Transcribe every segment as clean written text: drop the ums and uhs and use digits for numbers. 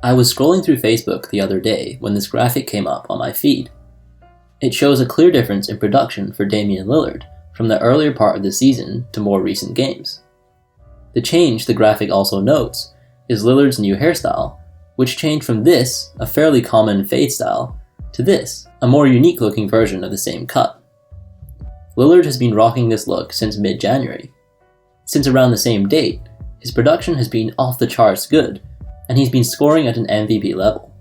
I was scrolling through Facebook the other day when this graphic came up on my feed. It shows a clear difference in production for Damian Lillard from the earlier part of the season to more recent games. The change the graphic also notes is Lillard's new hairstyle, which changed from this, a fairly common fade style, to this, a more unique looking version of the same cut. Lillard has been rocking this look since mid-January. Since around the same date, his production has been off the charts good, and he's been scoring at an MVP level.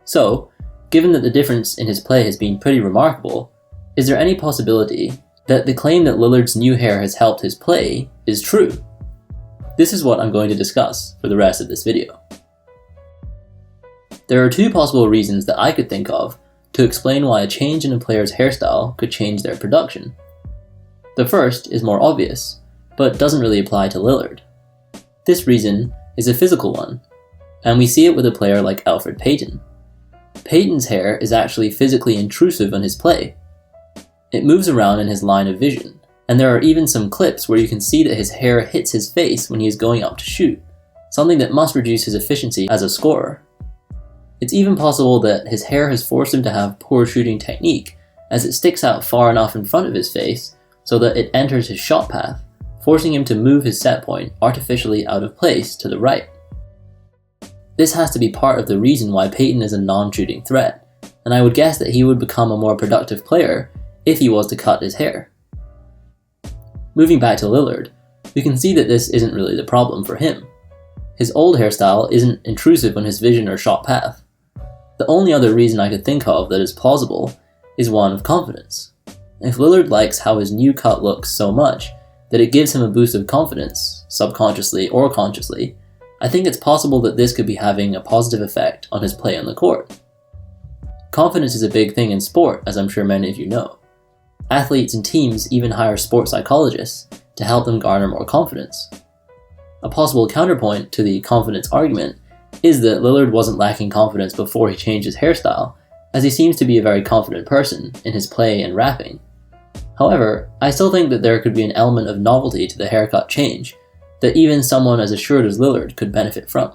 So, given that the difference in his play has been pretty remarkable, is there any possibility that the claim that Lillard's new hair has helped his play is true? This is what I'm going to discuss for the rest of this video. There are two possible reasons that I could think of to explain why a change in a player's hairstyle could change their production. The first is more obvious, but doesn't really apply to Lillard. This reason is a physical one, and we see it with a player like Elfrid Payton. Payton's hair is actually physically intrusive on his play. It moves around in his line of vision, and there are even some clips where you can see that his hair hits his face when he is going up to shoot, something that must reduce his efficiency as a scorer. It's even possible that his hair has forced him to have poor shooting technique, as it sticks out far enough in front of his face so that it enters his shot path, forcing him to move his set point artificially out of place to the right. This has to be part of the reason why Payton is a non-shooting threat, and I would guess that he would become a more productive player if he was to cut his hair. Moving back to Lillard, we can see that this isn't really the problem for him. His old hairstyle isn't intrusive on his vision or shot path. The only other reason I could think of that is plausible is one of confidence. If Lillard likes how his new cut looks so much that it gives him a boost of confidence, subconsciously or consciously, I think it's possible that this could be having a positive effect on his play on the court. Confidence is a big thing in sport, as I'm sure many of you know. Athletes and teams even hire sports psychologists to help them garner more confidence. A possible counterpoint to the confidence argument is that Lillard wasn't lacking confidence before he changed his hairstyle, as he seems to be a very confident person in his play and rapping. However, I still think that there could be an element of novelty to the haircut change that even someone as assured as Lillard could benefit from.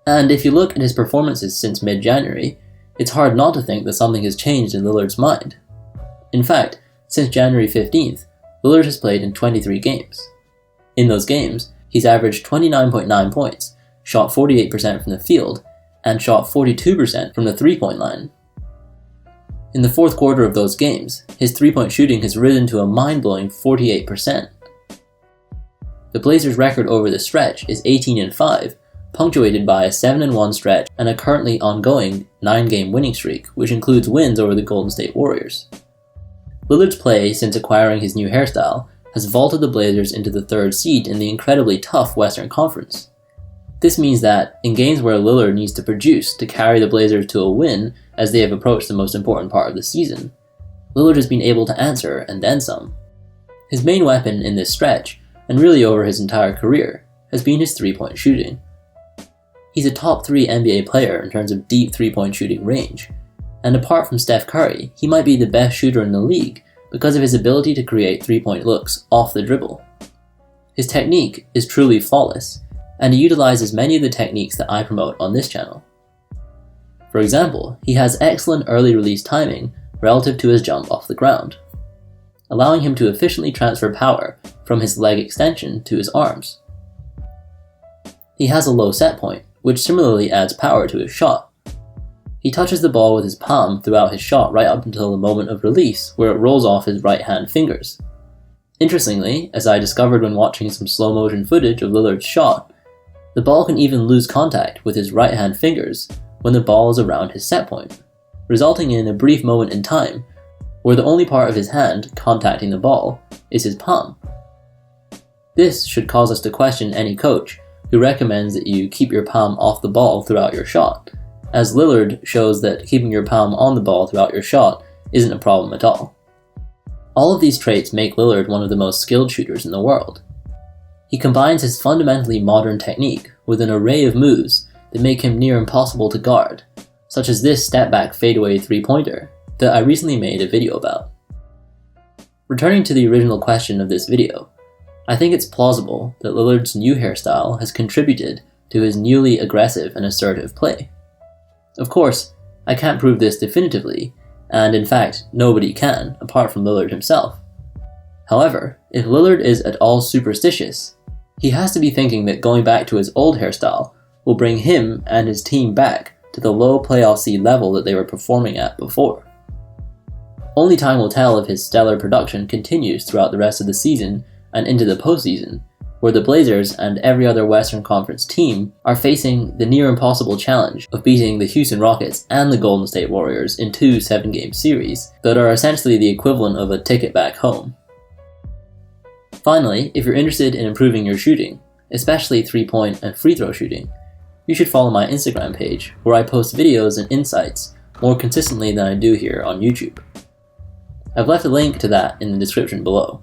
And if you look at his performances since mid-January, it's hard not to think that something has changed in Lillard's mind. In fact, since January 15th, Lillard has played in 23 games. In those games, he's averaged 29.9 points, shot 48% from the field, and shot 42% from the three-point line. In the fourth quarter of those games, his three-point shooting has risen to a mind-blowing 48%. The Blazers' record over the stretch is 18-5, punctuated by a 7-1 stretch and a currently ongoing 9-game winning streak, which includes wins over the Golden State Warriors. Lillard's play since acquiring his new hairstyle has vaulted the Blazers into the third seed in the incredibly tough Western Conference. This means that, in games where Lillard needs to produce to carry the Blazers to a win as they have approached the most important part of the season, Lillard has been able to answer and then some. His main weapon in this stretch, and really over his entire career, has been his three-point shooting. He's a top 3 NBA player in terms of deep three-point shooting range, and apart from Steph Curry, he might be the best shooter in the league because of his ability to create three-point looks off the dribble. His technique is truly flawless, and he utilizes many of the techniques that I promote on this channel. For example, he has excellent early release timing relative to his jump off the ground, allowing him to efficiently transfer power from his leg extension to his arms. He has a low set point, which similarly adds power to his shot. He touches the ball with his palm throughout his shot right up until the moment of release, where it rolls off his right hand fingers. Interestingly, as I discovered when watching some slow motion footage of Lillard's shot, the ball can even lose contact with his right hand fingers when the ball is around his set point, resulting in a brief moment in time where the only part of his hand contacting the ball is his palm. This should cause us to question any coach who recommends that you keep your palm off the ball throughout your shot, as Lillard shows that keeping your palm on the ball throughout your shot isn't a problem at all. All of these traits make Lillard one of the most skilled shooters in the world. He combines his fundamentally modern technique with an array of moves that make him near impossible to guard, such as this step-back fadeaway three-pointer that I recently made a video about. Returning to the original question of this video, I think it's plausible that Lillard's new hairstyle has contributed to his newly aggressive and assertive play. Of course, I can't prove this definitively, and in fact, nobody can, apart from Lillard himself. However, if Lillard is at all superstitious, he has to be thinking that going back to his old hairstyle will bring him and his team back to the low playoff seed level that they were performing at before. Only time will tell if his stellar production continues throughout the rest of the season and into the postseason, where the Blazers and every other Western Conference team are facing the near impossible challenge of beating the Houston Rockets and the Golden State Warriors in 2 7-game series that are essentially the equivalent of a ticket back home. Finally, if you're interested in improving your shooting, especially 3-point and free throw shooting, you should follow my Instagram page, where I post videos and insights more consistently than I do here on YouTube. I've left a link to that in the description below.